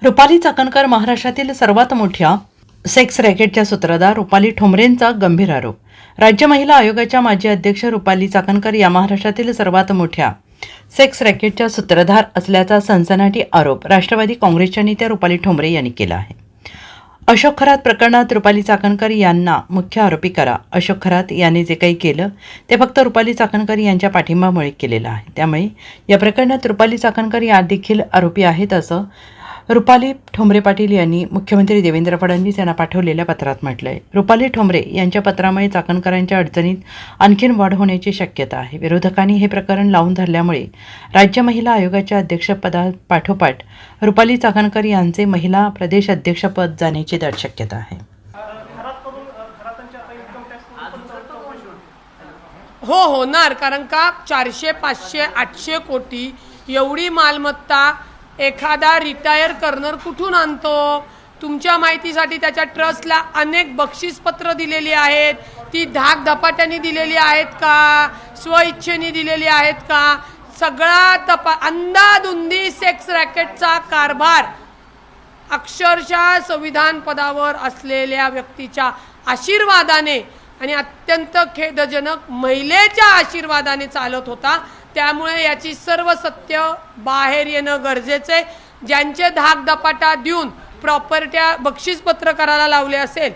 रुपाली चाकणकर महाराष्ट्रातील सर्वात मोठ्या सेक्स रॅकेटच्या सूत्रधार रुपाली ठोंबरेंचा गंभीर आरोप. राज्य महिला आयोगाच्या माजी अध्यक्ष रुपाली चाकणकर या महाराष्ट्रातील सर्वात मोठ्या सेक्स रॅकेटच्या सूत्रधार असल्याचा सनसनाटी आरोप राष्ट्रवादी काँग्रेसच्या नेत्या रुपाली ठोंबरे यांनी केला आहे. अशोक खरात प्रकरणात रुपाली चाकणकर यांना मुख्य आरोपी करा. अशोक खरात यांनी जे काही केलं ते फक्त रुपाली चाकणकर यांच्या पाठिंबामुळे केलेलं आहे. त्यामुळे या प्रकरणात रुपाली चाकणकर या देखील आरोपी आहेत असं रुपाली ठोंबरे पाटील यांनी मुख्यमंत्री देवेंद्र फडणवीस यांना पाठवलेल्या पत्रात म्हटलं आहे. रुपाली ठोंबरे यांच्या पत्रामुळे चाकणकरांच्या अडचणीत आणखीन वाढ होण्याची शक्यता आहे. विरोधकांनी हे प्रकरण लावून धरल्यामुळे राज्य महिला आयोगाच्या अध्यक्षपदापाठोपाठ रुपाली चाकणकर यांचे महिला प्रदेश अध्यक्षपद जाण्याची दाट शक्यता आहे. हो होणार, कारण का 400, 500, 800 कोटी एवढी मालमत्ता एखादा रिटायर कर्नर कुठून आणतो? तुमच्या माहितीसाठी त्याच्या ट्रस्टला अनेक बक्षीसपत्र दिलेली आहेत. ती धाकधपाट्याने दिलेली आहेत का, स्वइच्छेने दिलेली आहेत का? सगळा अंधाधुंदी सेक्स रॅकेटचा कारभार अक्षरशः संविधान पदावर असलेल्या व्यक्तीच्या आशीर्वादाने आणि अत्यंत खेदजनक महिलेच्या आशीर्वादाने चालत होता. त्यामुळे याची सर्व सत्य बाहेर येणं गरजेचे. ज्यांचे धाकधपाटा देऊन प्रॉपर्ट्या बक्षीसपत्र करायला लावले असेल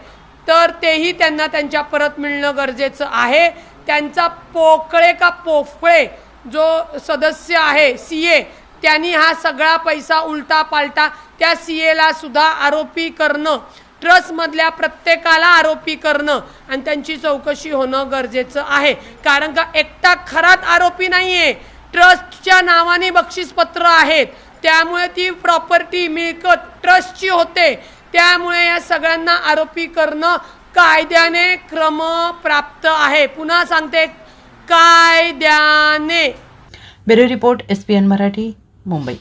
तर तेही त्यांना त्यांच्या परत मिळणं गरजेचं आहे. त्यांचा पोकळे का पोफळे जो सदस्य आहे CA, त्यांनी हा सगळा पैसा उलटा पालटा त्या CAला सुद्धा आरोपी करणं, ट्रस्टमधल्या प्रत्येकाला आरोपी करणं आणि त्यांची चौकशी होणं गरजेचं आहे. कारण का एकटा खरात आरोपी नाहीये, ट्रस्टच्या नावाने बक्षीसपत्र आहेत. त्यामुळे ती प्रॉपर्टी मिळकत ट्रस्टची होते. त्यामुळे या सगळ्यांना आरोपी करणं कायद्याने क्रमप्राप्त आहे. पुन्हा सांगते, कायद्याने. Bureau report SPN Marathi, Mumbai.